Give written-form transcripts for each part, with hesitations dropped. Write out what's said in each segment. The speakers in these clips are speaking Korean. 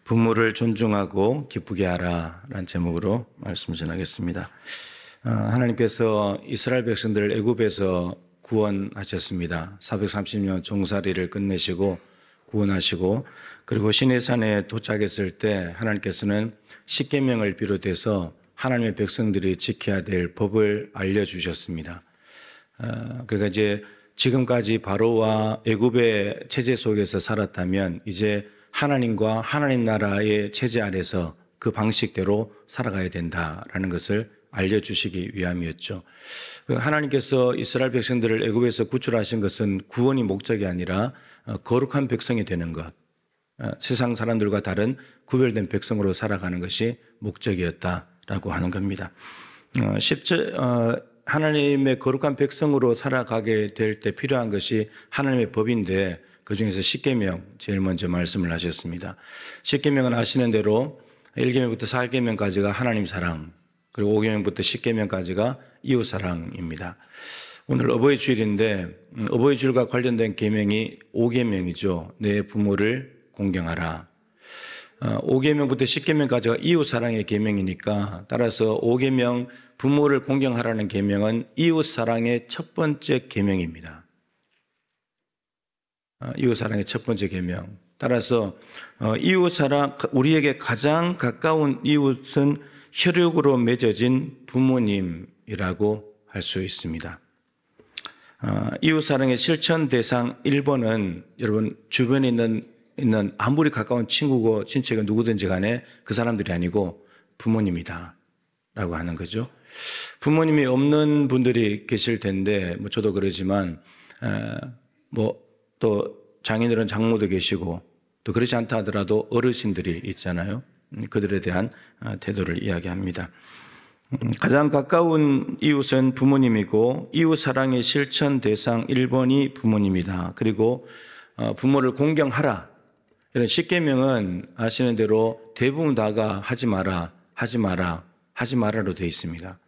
부모를 존중하고 기쁘게 하라 라는 제목으로 말씀 전하겠습니다. 하나님께서 이스라엘 백성들을 애굽에서 구원하셨습니다. 430년 종살이를 끝내시고 구원하시고, 그리고 시내산에 도착했을 때 하나님께서는 십계명을 비롯해서 하나님의 백성들이 지켜야 될 법을 알려주셨습니다. 그러니까 이제 지금까지 바로와 애굽의 체제 속에서 살았다면 이제 하나님과 하나님 나라의 체제 아래서 그 방식대로 살아가야 된다라는 것을 알려주시기 위함이었죠. 하나님께서 이스라엘 백성들을 애굽에서 구출하신 것은 구원이 목적이 아니라 거룩한 백성이 되는 것, 세상 사람들과 다른 구별된 백성으로 살아가는 것이 목적이었다라고 하는 겁니다. 하나님의 거룩한 백성으로 살아가게 될 때 필요한 것이 하나님의 법인데, 그중에서 십계명 제일 먼저 말씀을 하셨습니다. 십계명은 아시는 대로 1계명부터 4계명까지가 하나님 사랑, 그리고 5계명부터 10계명까지가 이웃 사랑입니다. 오늘 어버이 주일인데 어버이 주일과 관련된 계명이 5계명이죠. 내 부모를 공경하라. 5계명부터 10계명까지가 이웃 사랑의 계명이니까, 따라서 5계명 부모를 공경하라는 계명은 이웃 사랑의 첫 번째 계명입니다. 이웃 사랑의 첫 번째 계명. 따라서 이웃 사랑, 우리에게 가장 가까운 이웃은 혈육으로 맺어진 부모님이라고 할 수 있습니다. 이웃 사랑의 실천 대상 1번은 여러분 주변에 있는 아무리 가까운 친구고 친척이 누구든지 간에 그 사람들이 아니고 부모님이다 라고 하는 거죠. 부모님이 없는 분들이 계실 텐데, 저도 그러지만 또 장인들은 장모도 계시고, 또 그렇지 않다 하더라도 어르신들이 있잖아요. 그들에 대한 태도를 이야기합니다. 가장 가까운 이웃은 부모님이고, 이웃 사랑의 실천 대상 1번이 부모님이다. 그리고 부모를 공경하라, 이런 십계명은 아시는 대로 대부분 다가 하지 마라, 하지 마라, 하지 마라로 되어 있습니다.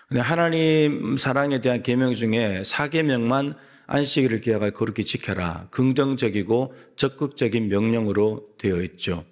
근데 하나님 사랑에 대한 계명 중에 4계명만 안식일을 기억하여 거룩히 지켜라, 긍정적이고 적극적인 명령으로 되어 있죠.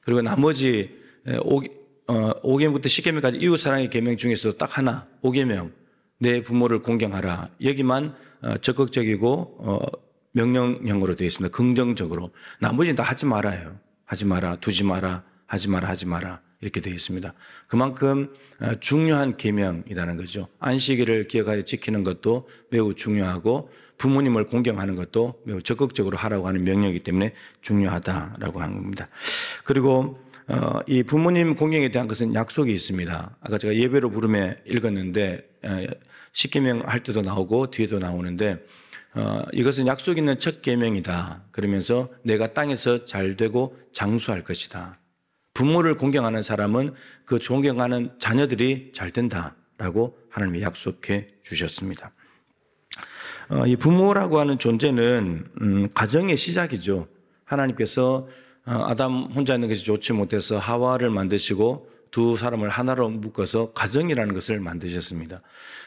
그리고 나머지 5계명부터 10계명까지 이웃 사랑의 계명 중에서도 딱 하나, 5계명 내 부모를 공경하라, 여기만 적극적이고 명령형으로 되어 있습니다. 긍정적으로. 나머지는 다 하지 말아요. 하지 마라, 두지 마라, 하지 마라, 하지 마라, 이렇게 되어 있습니다. 그만큼 중요한 계명이라는 거죠. 안식일을 기억하여 지키는 것도 매우 중요하고, 부모님을 공경하는 것도 매우 적극적으로 하라고 하는 명령이기 때문에 중요하다라고 하는 겁니다. 그리고 이 부모님 공경에 대한 것은 약속이 있습니다. 아까 제가 예배로 부름에 읽었는데 십계명 할 때도 나오고 뒤에도 나오는데, 이것은 약속 있는 첫 계명이다 그러면서 내가 땅에서 잘되고 장수할 것이다. 부모를 공경하는 사람은 그 존경하는 자녀들이 잘 된다라고 하나님이 약속해 주셨습니다. 이 부모라고 하는 존재는 가정의 시작이죠. 하나님께서 아담 혼자 있는 것이 좋지 못해서 하와를 만드시고 두 사람을 하나로 묶어서 가정이라는 것을 만드셨습니다.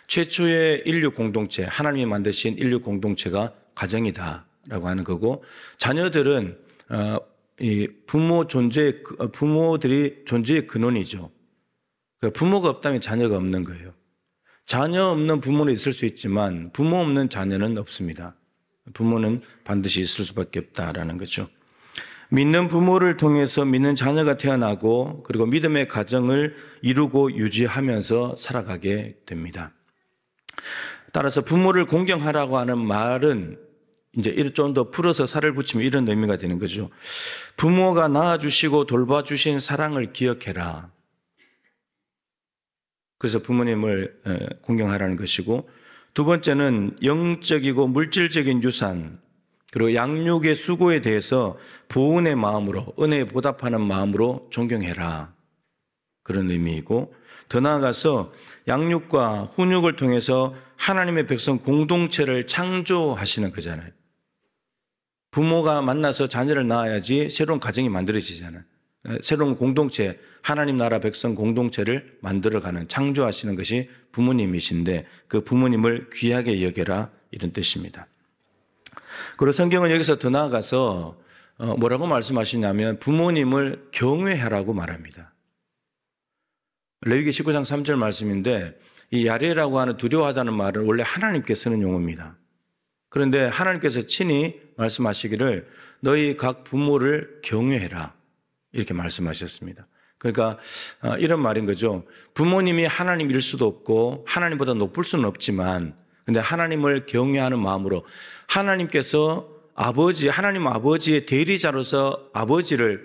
최초의 인류 공동체, 하나님이 만드신 인류 공동체가 가정이다라고 하는 거고, 자녀들은 이 부모들이 존재의 근원이죠. 부모가 없다면 자녀가 없는 거예요. 자녀 없는 부모는 있을 수 있지만 부모 없는 자녀는 없습니다. 부모는 반드시 있을 수밖에 없다라는 거죠. 믿는 부모를 통해서 믿는 자녀가 태어나고, 그리고 믿음의 가정을 이루고 유지하면서 살아가게 됩니다. 따라서 부모를 공경하라고 하는 말은 이제 좀 더 풀어서 살을 붙이면 이런 의미가 되는 거죠. 부모가 낳아주시고 돌봐주신 사랑을 기억해라. 그래서 부모님을 공경하라는 것이고, 두 번째는 영적이고 물질적인 유산, 그리고 양육의 수고에 대해서 보은의 마음으로, 은혜에 보답하는 마음으로 존경해라, 그런 의미이고, 더 나아가서 양육과 훈육을 통해서 하나님의 백성 공동체를 창조하시는 거잖아요. 부모가 만나서 자녀를 낳아야지 새로운 가정이 만들어지잖아요. 새로운 공동체, 하나님 나라 백성 공동체를 만들어가는, 창조하시는 것이 부모님이신데, 그 부모님을 귀하게 여겨라, 이런 뜻입니다. 그리고 성경은 여기서 더 나아가서 뭐라고 말씀하시냐면 부모님을 경외하라고 말합니다. 레위기 19장 3절 말씀인데 이 야레라고 하는 두려워하다는 말은 원래 하나님께 쓰는 용어입니다. 그런데 하나님께서 친히 말씀하시기를 너희 각 부모를 경외해라 이렇게 말씀하셨습니다. 그러니까 이런 말인 거죠. 부모님이 하나님일 수도 없고 하나님보다 높을 수는 없지만 근데 하나님을 경외하는 마음으로 하나님께서 하나님 아버지의 대리자로서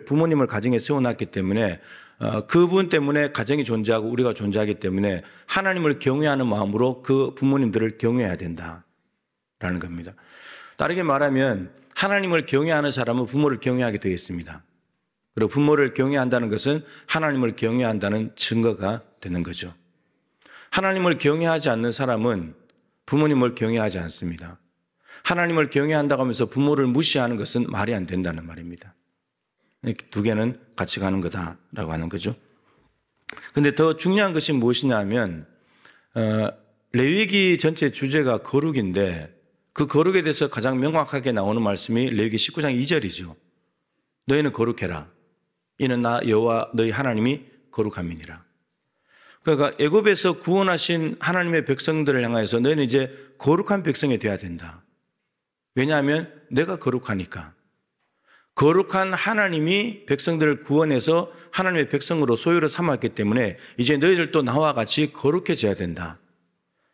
부모님을 가정에 세워놨기 때문에 그분 때문에 가정이 존재하고 우리가 존재하기 때문에 하나님을 경외하는 마음으로 그 부모님들을 경외해야 된다라는 겁니다. 다르게 말하면 하나님을 경외하는 사람은 부모를 경외하게 되어 있습니다. 그리고 부모를 경외한다는 것은 하나님을 경외한다는 증거가 되는 거죠. 하나님을 경외하지 않는 사람은 부모님을 경외하지 않습니다. 하나님을 경외한다고 하면서 부모를 무시하는 것은 말이 안 된다는 말입니다. 두 개는 같이 가는 거다라고 하는 거죠. 그런데 더 중요한 것이 무엇이냐면 레위기 전체 주제가 거룩인데 그 거룩에 대해서 가장 명확하게 나오는 말씀이 레위기 19장 2절이죠. 너희는 거룩해라. 이는 나 여호와 너희 하나님이 거룩함이니라. 그러니까 애굽에서 구원하신 하나님의 백성들을 향해서 너희는 이제 거룩한 백성이 되어야 된다. 왜냐하면 내가 거룩하니까. 거룩한 하나님이 백성들을 구원해서 하나님의 백성으로 소유를 삼았기 때문에 이제 너희들도 나와 같이 거룩해져야 된다.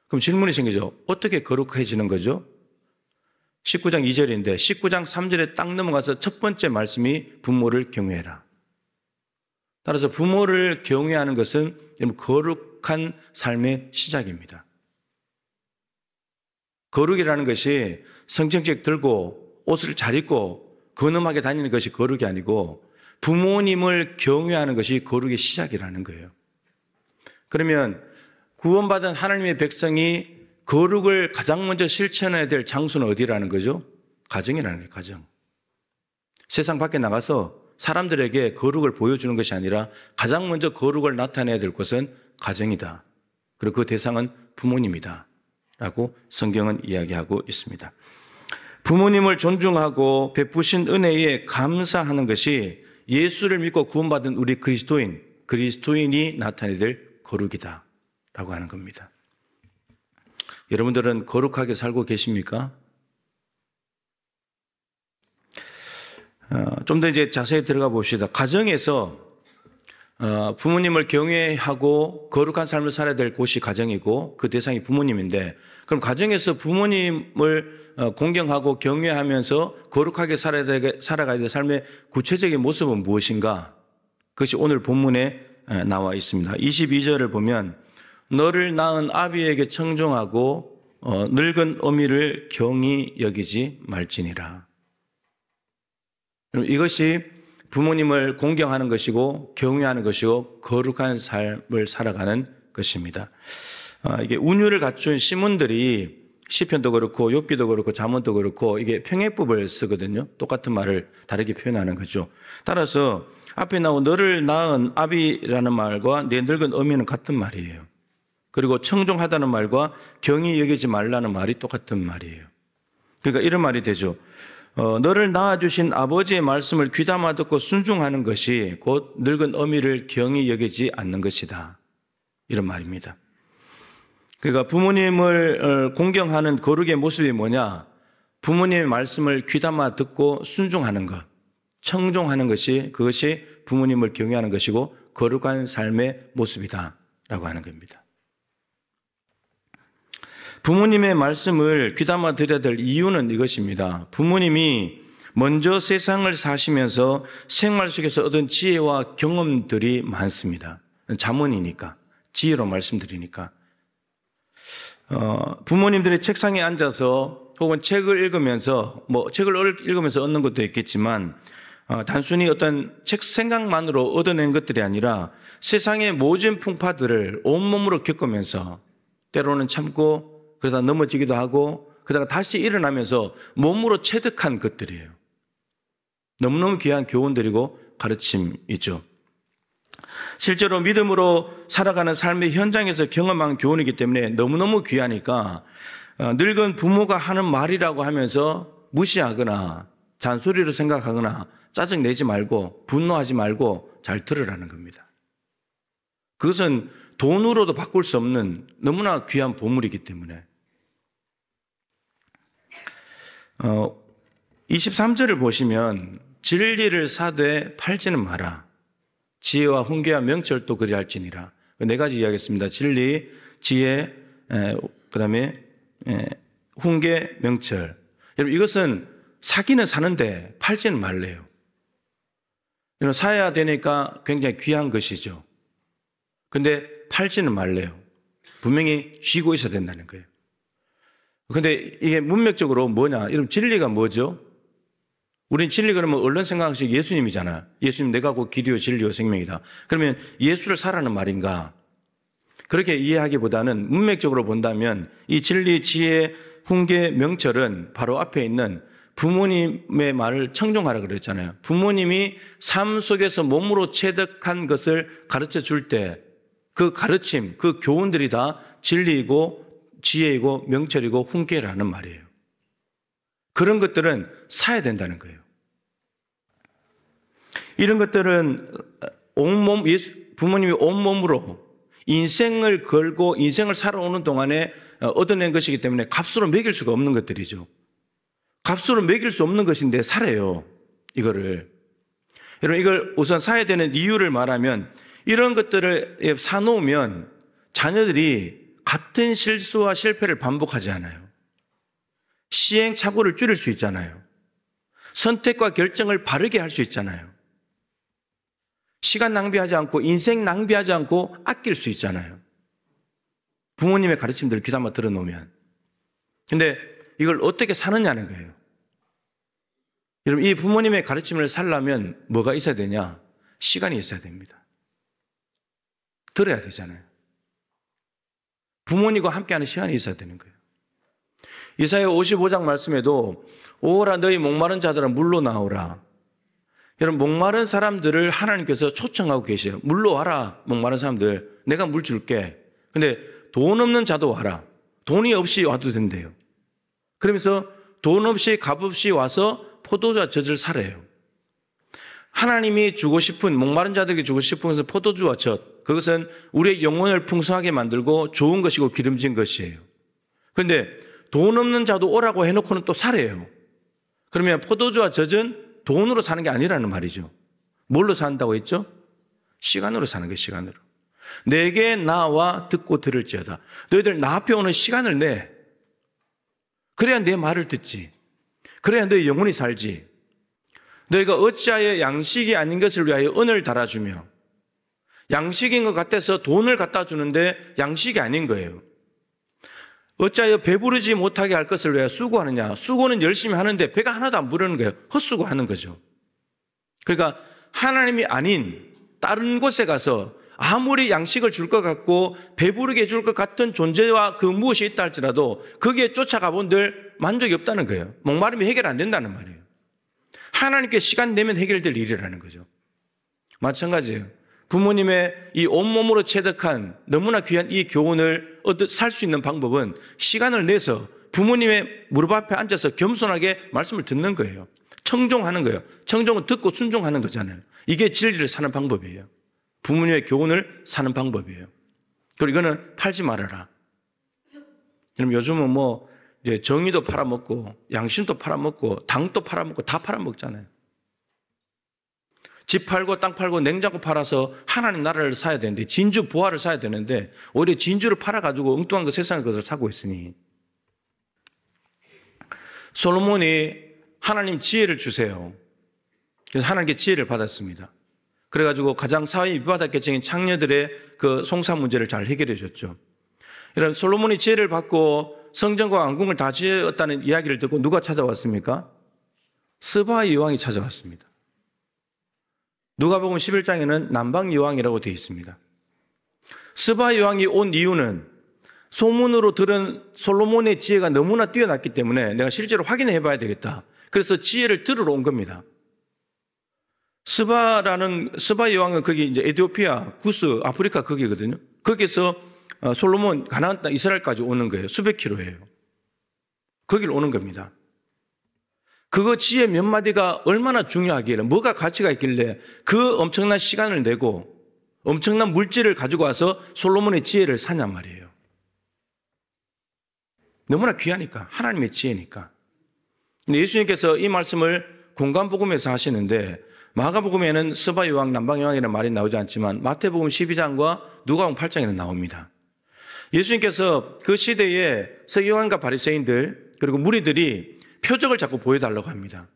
그럼 질문이 생기죠. 어떻게 거룩해지는 거죠? 19장 2절인데 19장 3절에 딱 넘어가서 첫 번째 말씀이 부모를 경외해라. 따라서 부모를 경외하는 것은 거룩한 삶의 시작입니다. 거룩이라는 것이 성경책 들고 옷을 잘 입고 근엄하게 다니는 것이 거룩이 아니고 부모님을 경외하는 것이 거룩의 시작이라는 거예요. 그러면 구원받은 하나님의 백성이 거룩을 가장 먼저 실천해야 될 장소는 어디라는 거죠? 가정이라는 거예요. 가정. 세상 밖에 나가서 사람들에게 거룩을 보여주는 것이 아니라 가장 먼저 거룩을 나타내야 될 것은 가정이다. 그리고 그 대상은 부모님이다. 라고 성경은 이야기하고 있습니다. 부모님을 존중하고 베푸신 은혜에 감사하는 것이 예수를 믿고 구원받은 우리 그리스도인이 나타내야 될 거룩이다. 라고 하는 겁니다. 여러분들은 거룩하게 살고 계십니까? 좀 더 이제 자세히 들어가 봅시다. 가정에서 부모님을 경외하고 거룩한 삶을 살아야 될 곳이 가정이고 그 대상이 부모님인데 그럼 가정에서 부모님을 공경하고 경외하면서 거룩하게 살아가야 될 삶의 구체적인 모습은 무엇인가? 그것이 오늘 본문에 나와 있습니다. 22절을 보면 너를 낳은 아비에게 청종하고 늙은 어미를 경히 여기지 말지니라. 이것이 부모님을 공경하는 것이고 경외하는 것이고 거룩한 삶을 살아가는 것입니다. 이게 운율을 갖춘 시몬들이 시편도 그렇고 욥기도 그렇고 잠언도 그렇고 이게 평해법을 쓰거든요. 똑같은 말을 다르게 표현하는 거죠. 따라서 앞에 나온 너를 낳은 아비라는 말과 내 늙은 어미는 같은 말이에요. 그리고 청종하다는 말과 경히 여기지 말라는 말이 똑같은 말이에요. 그러니까 이런 말이 되죠. 너를 낳아주신 아버지의 말씀을 귀담아 듣고 순종하는 것이 곧 늙은 어미를 경히 여기지 않는 것이다. 이런 말입니다. 그러니까 부모님을 공경하는 거룩의 모습이 뭐냐? 부모님의 말씀을 귀담아 듣고 순종하는 것, 청종하는 것이 그것이 부모님을 경외하는 것이고 거룩한 삶의 모습이다라고 하는 겁니다. 부모님의 말씀을 귀담아 들어야 될 이유는 이것입니다. 부모님이 먼저 세상을 사시면서 생활 속에서 얻은 지혜와 경험들이 많습니다. 잠언이니까, 지혜로 말씀드리니까. 부모님들이 책상에 앉아서 혹은 책을 읽으면서 얻는 것도 있겠지만 단순히 어떤 책 생각만으로 얻어낸 것들이 아니라 세상의 모든 풍파들을 온몸으로 겪으면서 때로는 참고 그러다 넘어지기도 하고 그러다가 다시 일어나면서 몸으로 체득한 것들이에요. 너무너무 귀한 교훈들이고 가르침이죠. 실제로 믿음으로 살아가는 삶의 현장에서 경험한 교훈이기 때문에 너무너무 귀하니까 늙은 부모가 하는 말이라고 하면서 무시하거나 잔소리로 생각하거나 짜증내지 말고 분노하지 말고 잘 들으라는 겁니다. 그것은 돈으로도 바꿀 수 없는 너무나 귀한 보물이기 때문에 23절을 보시면 진리를 사되 팔지는 마라. 지혜와 훈계와 명철도 그리할지니라. 네 가지 이야기했습니다. 진리, 지혜, 그다음에 훈계, 명철. 여러분 이것은 사기는 사는데 팔지는 말래요. 여러분 사야 되니까 굉장히 귀한 것이죠. 근데 팔지는 말래요. 분명히 쥐고 있어야 된다는 거예요. 근데 이게 문맥적으로 뭐냐? 여러분 진리가 뭐죠? 우린 진리 그러면 얼른 생각하시기 예수님이잖아. 예수님 내가 곧 길이요 진리요 생명이다. 그러면 예수를 사라는 말인가? 그렇게 이해하기보다는 문맥적으로 본다면 이 진리, 지혜, 훈계, 명철은 바로 앞에 있는 부모님의 말을 청종하라 그랬잖아요. 부모님이 삶 속에서 몸으로 체득한 것을 가르쳐 줄 때 그 가르침, 그 교훈들이 다 진리이고 지혜이고 명철이고 훈계라는 말이에요. 그런 것들은 사야 된다는 거예요. 이런 것들은 온몸, 부모님이 온몸으로 인생을 걸고 인생을 살아오는 동안에 얻어낸 것이기 때문에 값으로 매길 수가 없는 것들이죠. 값으로 매길 수 없는 것인데 살아요. 이거를. 여러분 이걸 우선 사야 되는 이유를 말하면 이런 것들을 사놓으면 자녀들이 같은 실수와 실패를 반복하지 않아요. 시행착오를 줄일 수 있잖아요. 선택과 결정을 바르게 할 수 있잖아요. 시간 낭비하지 않고 인생 낭비하지 않고 아낄 수 있잖아요. 부모님의 가르침들을 귀담아 들어놓으면. 근데 이걸 어떻게 사느냐는 거예요. 여러분 이 부모님의 가르침을 살려면 뭐가 있어야 되냐? 시간이 있어야 됩니다. 들어야 되잖아요. 부모님과 함께하는 시간이 있어야 되는 거예요. 이사야 55장 말씀에도 오라 너희 목마른 자들아 물로 나오라. 여러분 목마른 사람들을 하나님께서 초청하고 계세요. 물로 와라 목마른 사람들 내가 물 줄게. 근데 돈 없는 자도 와라. 돈이 없이 와도 된대요. 그러면서 돈 없이 값 없이 와서 포도주와 젖을 사래요. 하나님이 주고 싶은 목마른 자들에게 주고 싶은 것은 포도주와 젖. 그것은 우리의 영혼을 풍성하게 만들고 좋은 것이고 기름진 것이에요. 그런데 돈 없는 자도 오라고 해놓고는 또 사래요. 그러면 포도주와 젖은 돈으로 사는 게 아니라는 말이죠. 뭘로 산다고 했죠? 시간으로 사는 거예요. 시간으로. 내게 나와 듣고 들을지어다. 너희들 나 앞에 오는 시간을 내. 그래야 내 말을 듣지. 그래야 너희 영혼이 살지. 너희가 어찌하여 양식이 아닌 것을 위하여 은을 달아주며 양식인 것 같아서 돈을 갖다 주는데 양식이 아닌 거예요. 어찌하여 배부르지 못하게 할 것을 위하여 수고하느냐. 수고는 열심히 하는데 배가 하나도 안 부르는 거예요. 헛수고하는 거죠. 그러니까 하나님이 아닌 다른 곳에 가서 아무리 양식을 줄 것 같고 배부르게 해줄 것 같은 존재와 그 무엇이 있다 할지라도 거기에 쫓아가 본들 만족이 없다는 거예요. 목마름이 해결 안 된다는 말이에요. 하나님께 시간 내면 해결될 일이라는 거죠. 마찬가지예요. 부모님의 이 온몸으로 체득한 너무나 귀한 이 교훈을 살 수 있는 방법은 시간을 내서 부모님의 무릎 앞에 앉아서 겸손하게 말씀을 듣는 거예요. 청종하는 거예요. 청종은 듣고 순종하는 거잖아요. 이게 진리를 사는 방법이에요. 부모님의 교훈을 사는 방법이에요. 그리고 이거는 팔지 말아라. 그럼 요즘은 뭐 이제 정의도 팔아먹고 양심도 팔아먹고 당도 팔아먹고 다 팔아먹잖아요. 집 팔고 땅 팔고 냉장고 팔아서 하나님 나라를 사야 되는데 진주 부활을 사야 되는데 오히려 진주를 팔아가지고 엉뚱한 거 세상의 것을 사고 있으니 솔로몬이 하나님 지혜를 주세요. 그래서 하나님께 지혜를 받았습니다. 그래가지고 가장 사회 위바닥계층인 창녀들의 그 송사 문제를 잘 해결해 줬죠. 이런 솔로몬이 지혜를 받고 성전과 왕궁을 다 지었다는 이야기를 듣고 누가 찾아왔습니까? 스바의 여왕이 찾아왔습니다. 누가복음 11장에는 남방 여왕이라고 되어 있습니다. 스바 여왕이 온 이유는 소문으로 들은 솔로몬의 지혜가 너무나 뛰어났기 때문에 내가 실제로 확인해 봐야 되겠다. 그래서 지혜를 들으러 온 겁니다. 스바 여왕은 거기 이제 에티오피아, 구스, 아프리카 거기거든요. 거기서 솔로몬 가나안 땅 이스라엘까지 오는 거예요. 수백 킬로예요. 거기를 오는 겁니다. 그거 지혜 몇 마디가 얼마나 중요하길래, 뭐가 가치가 있길래 그 엄청난 시간을 내고 엄청난 물질을 가지고 와서 솔로몬의 지혜를 사냔 말이에요. 너무나 귀하니까, 하나님의 지혜니까. 근데 예수님께서 이 말씀을 공관복음에서 하시는데, 마가복음에는 스바요왕, 남방요왕이라는 말이 나오지 않지만 마태복음 12장과 누가복음 8장에는 나옵니다. 예수님께서 그 시대에 서기관과 바리새인들 그리고 무리들이 표적을 자꾸 보여달라고 합니다.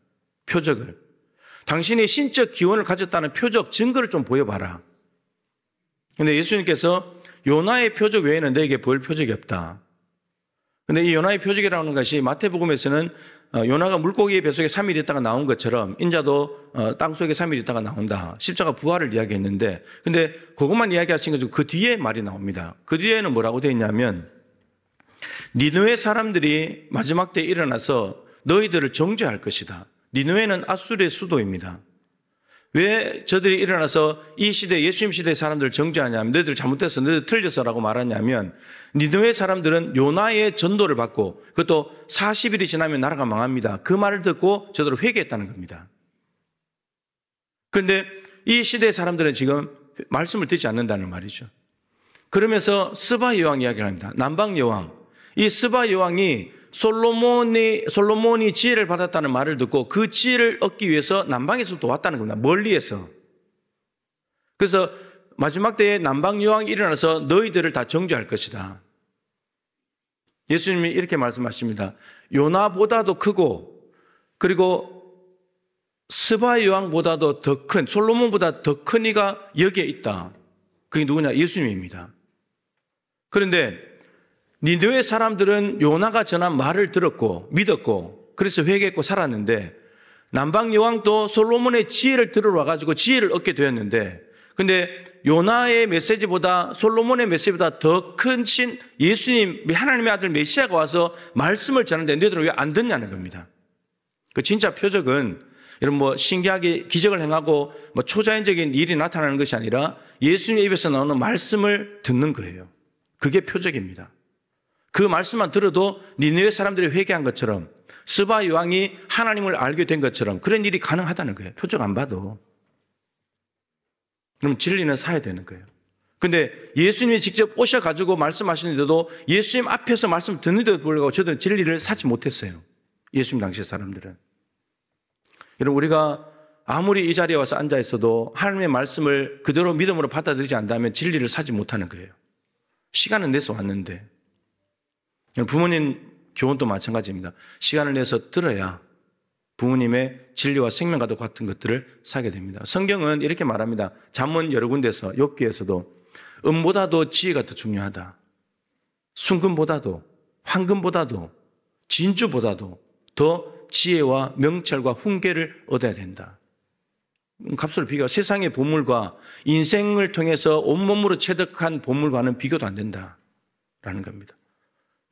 표적을. 당신이 신적 기원을 가졌다는 표적, 증거를 좀 보여봐라. 근데 예수님께서 요나의 표적 외에는 너에게 보일 표적이 없다. 근데 이 요나의 표적이라는 것이 마태복음에서는 요나가 물고기 뱃속에 3일 있다가 나온 것처럼 인자도 땅속에 3일 있다가 나온다. 십자가 부활을 이야기했는데, 근데 그것만 이야기하신 거죠. 그 뒤에 말이 나옵니다. 그 뒤에는 뭐라고 되어 있냐면, 니느웨 사람들이 마지막 때에 일어나서 너희들을 정죄할 것이다. 니느웨는 아수르의 수도입니다. 왜 저들이 일어나서 이 시대, 예수님 시대의 사람들을 정죄하냐면, 너희들 잘못됐어, 너희들 틀렸어라고 말하냐면, 니느웨 사람들은 요나의 전도를 받고 그것도 40일이 지나면 나라가 망합니다. 그 말을 듣고 저들을 회개했다는 겁니다. 그런데 이 시대의 사람들은 지금 말씀을 듣지 않는다는 말이죠. 그러면서 스바 여왕 이야기를 합니다. 남방 여왕. 이 스바 여왕이 솔로몬이 지혜를 받았다는 말을 듣고 그 지혜를 얻기 위해서 남방에서 또 왔다는 겁니다. 멀리에서. 그래서 마지막 때에 남방 여왕이 일어나서 너희들을 다 정죄할 것이다. 예수님이 이렇게 말씀하십니다. 요나보다도 크고 그리고 스바 여왕보다도 더 큰, 솔로몬보다 더 큰 이가 여기에 있다. 그게 누구냐? 예수님입니다. 그런데 니느웨 사람들은 요나가 전한 말을 들었고 믿었고 그래서 회개했고 살았는데, 남방 여왕도 솔로몬의 지혜를 들으러 와가지고 지혜를 얻게 되었는데, 근데 요나의 메시지보다 솔로몬의 메시지보다 더 큰 신 예수님, 하나님의 아들 메시아가 와서 말씀을 전하는데 너희들은 왜 안 듣냐는 겁니다. 그 진짜 표적은 이런 뭐 신기하게 기적을 행하고 뭐 초자연적인 일이 나타나는 것이 아니라 예수님의 입에서 나오는 말씀을 듣는 거예요. 그게 표적입니다. 그 말씀만 들어도 니느웨 사람들이 회개한 것처럼, 스바 여왕이 하나님을 알게 된 것처럼 그런 일이 가능하다는 거예요. 표적 안 봐도. 그럼 진리는 사야 되는 거예요. 근데 예수님이 직접 오셔가지고 말씀하시는데도 예수님 앞에서 말씀 듣는데도 불구하고 저들은 진리를 사지 못했어요. 예수님 당시 사람들은. 여러분, 우리가 아무리 이 자리에 와서 앉아 있어도 하나님의 말씀을 그대로 믿음으로 받아들이지 않는다면 진리를 사지 못하는 거예요. 시간은 내서 왔는데. 부모님 교훈도 마찬가지입니다. 시간을 내서 들어야 부모님의 진리와 생명과도 같은 것들을 사게 됩니다. 성경은 이렇게 말합니다. 잠언 여러 군데서, 욥기에서도 은보다도 지혜가 더 중요하다. 순금보다도, 황금보다도, 진주보다도 더 지혜와 명철과 훈계를 얻어야 된다. 값으로 비교, 세상의 보물과 인생을 통해서 온몸으로 체득한 보물과는 비교도 안 된다라는 겁니다.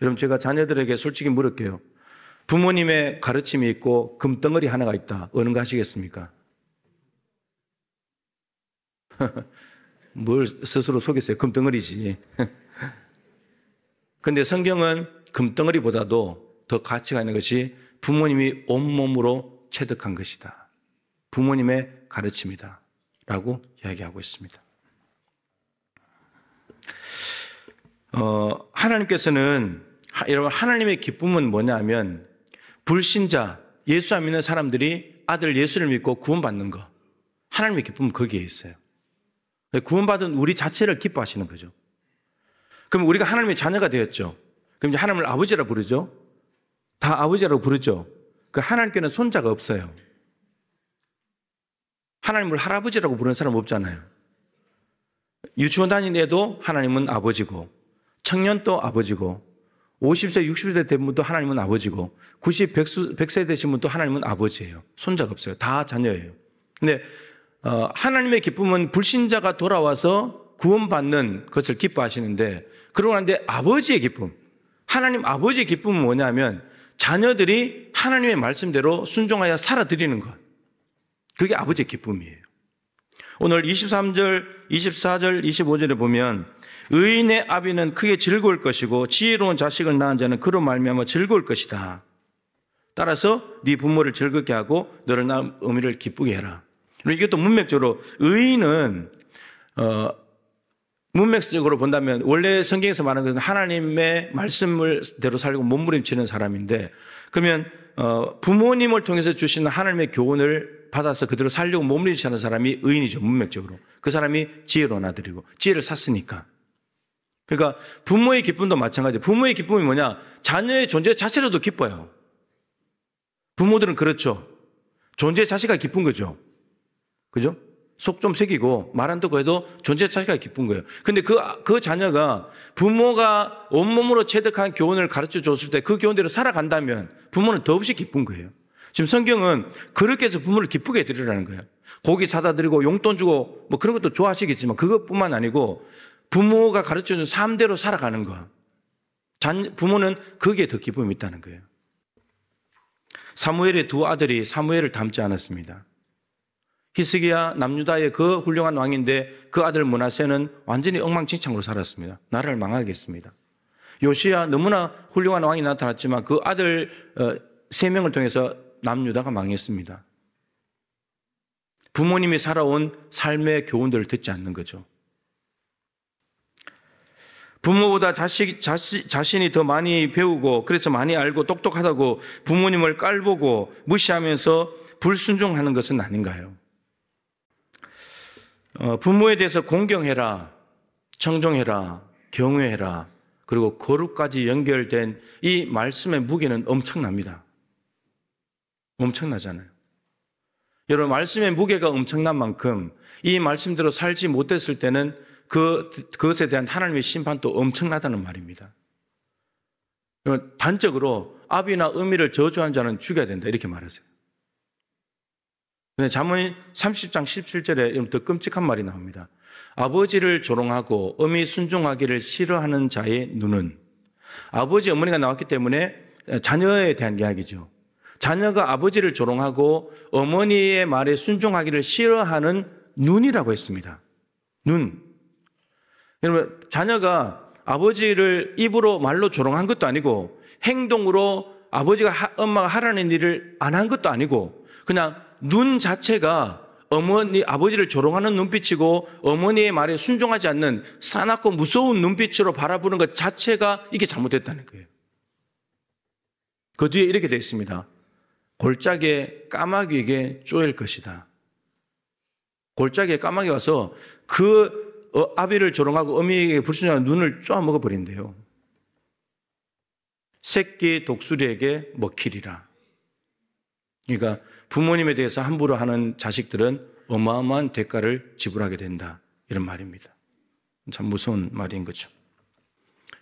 여러분, 제가 자녀들에게 솔직히 물을게요. 부모님의 가르침이 있고 금덩어리 하나가 있다. 어느 거 하시겠습니까? 뭘 스스로 속였어요. 금덩어리지. 그런데 성경은 금덩어리보다도 더 가치가 있는 것이 부모님이 온몸으로 체득한 것이다. 부모님의 가르침이다. 라고 이야기하고 있습니다. 하나님께서는, 여러분, 하나님의 기쁨은 뭐냐면 불신자, 예수 안 믿는 사람들이 아들 예수를 믿고 구원받는 거. 하나님의 기쁨은 거기에 있어요. 구원받은 우리 자체를 기뻐하시는 거죠. 그럼 우리가 하나님의 자녀가 되었죠. 그럼 이제 하나님을 아버지라 부르죠. 다 아버지라고 부르죠. 그 하나님께는 손자가 없어요. 하나님을 할아버지라고 부르는 사람 없잖아요. 유치원 다니는 애도 하나님은 아버지고, 청년도 아버지고, 50세, 60세 된 분도 하나님은 아버지고, 90, 100세 되신 분도 하나님은 아버지예요. 손자가 없어요. 다 자녀예요. 근데 하나님의 기쁨은 불신자가 돌아와서 구원받는 것을 기뻐하시는데, 그러고 나는데 아버지의 기쁨, 하나님 아버지의 기쁨은 뭐냐면 자녀들이 하나님의 말씀대로 순종하여 살아드리는 것. 그게 아버지의 기쁨이에요. 오늘 23절, 24절, 25절에 보면 의인의 아비는 크게 즐거울 것이고 지혜로운 자식을 낳은 자는 그로 말미암아 즐거울 것이다. 따라서 네 부모를 즐겁게 하고 너를 낳은 어미를 기쁘게 해라. 이것도 문맥적으로 의인은 문맥적으로 본다면 원래 성경에서 말하는 것은 하나님의 말씀대로 살고 몸부림치는 사람인데, 그러면 부모님을 통해서 주시는 하나님의 교훈을 받아서 그대로 살려고 몸부림치는 사람이 의인이죠. 문맥적으로 그 사람이 지혜로운 아들이고 지혜를 샀으니까. 그러니까 부모의 기쁨도 마찬가지예요. 부모의 기쁨이 뭐냐? 자녀의 존재 자체로도 기뻐요. 부모들은 그렇죠. 존재 자체가 기쁜 거죠. 그죠? 속 좀 새기고 말 안 듣고 해도 존재 자체가 기쁜 거예요. 근데 그 자녀가 부모가 온몸으로 체득한 교훈을 가르쳐 줬을 때 그 교훈대로 살아간다면 부모는 더없이 기쁜 거예요. 지금 성경은 그렇게 해서 부모를 기쁘게 해드리라는 거예요. 고기 사다 드리고 용돈 주고 뭐 그런 것도 좋아하시겠지만 그것뿐만 아니고 부모가 가르쳐준 삶대로 살아가는 거. 부모는 그게 더 기쁨이 있다는 거예요. 사무엘의 두 아들이 사무엘을 닮지 않았습니다. 히스기야 남유다의 그 훌륭한 왕인데 그 아들 므낫세는 완전히 엉망진창으로 살았습니다. 나라를 망하게 했습니다. 요시야 너무나 훌륭한 왕이 나타났지만 그 아들 3명을 통해서 남유다가 망했습니다. 부모님이 살아온 삶의 교훈들을 듣지 않는 거죠. 부모보다 자신이 더 많이 배우고 그래서 많이 알고 똑똑하다고 부모님을 깔보고 무시하면서 불순종하는 것은 아닌가요? 부모에 대해서 공경해라, 청종해라, 경외해라, 그리고 거룩까지 연결된 이 말씀의 무게는 엄청납니다. 엄청나잖아요. 여러분, 말씀의 무게가 엄청난 만큼 이 말씀대로 살지 못했을 때는 그것에 대한 하나님의 심판도 엄청나다는 말입니다. 단적으로 아비나 어미를 저주한 자는 죽여야 된다 이렇게 말하세요. 잠언 30장 17절에 더 끔찍한 말이 나옵니다. 아버지를 조롱하고 어미 순종하기를 싫어하는 자의 눈은, 아버지 어머니가 나왔기 때문에 자녀에 대한 이야기죠. 자녀가 아버지를 조롱하고 어머니의 말에 순종하기를 싫어하는 눈이라고 했습니다. 눈. 여러분, 자녀가 아버지를 입으로 말로 조롱한 것도 아니고 행동으로 엄마가 하라는 일을 안 한 것도 아니고 그냥 눈 자체가 아버지를 조롱하는 눈빛이고 어머니의 말에 순종하지 않는 사납고 무서운 눈빛으로 바라보는 것 자체가 이게 잘못됐다는 거예요. 그 뒤에 이렇게 되어 있습니다. 골짜기에 까마귀에게 쪼일 것이다. 골짜기에 까마귀 와서 그 아비를 조롱하고 어미에게 불순종하는 눈을 쪼아 먹어버린대요. 새끼 독수리에게 먹히리라. 그러니까 부모님에 대해서 함부로 하는 자식들은 어마어마한 대가를 지불하게 된다. 이런 말입니다. 참 무서운 말인 거죠.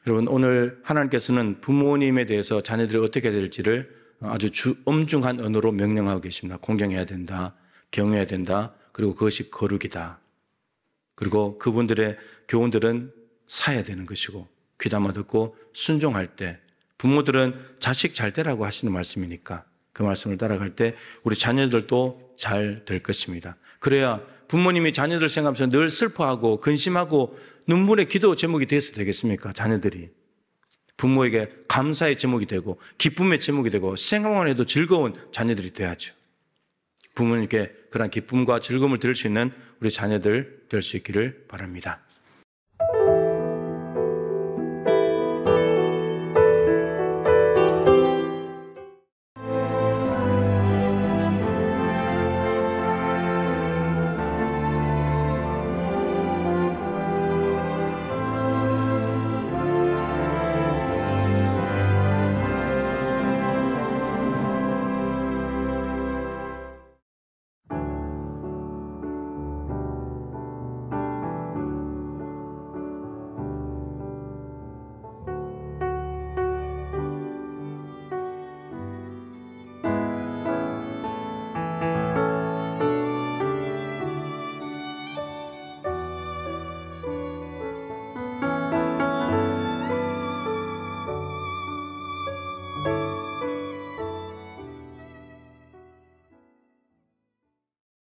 여러분, 오늘 하나님께서는 부모님에 대해서 자녀들이 어떻게 해야 될지를 아주 엄중한 언어로 명령하고 계십니다. 공경해야 된다. 경외해야 된다. 그리고 그것이 거룩이다. 그리고 그분들의 교훈들은 사야 되는 것이고 귀담아 듣고 순종할 때 부모들은 자식 잘 되라고 하시는 말씀이니까 그 말씀을 따라갈 때 우리 자녀들도 잘 될 것입니다. 그래야 부모님이 자녀들 생각하면서 늘 슬퍼하고 근심하고 눈물의 기도 제목이 돼서 되겠습니까? 자녀들이 부모에게 감사의 제목이 되고 기쁨의 제목이 되고 생각만 해도 즐거운 자녀들이 돼야죠. 부모님께 그런 기쁨과 즐거움을 드릴 수 있는 우리 자녀들 될 수 있기를 바랍니다.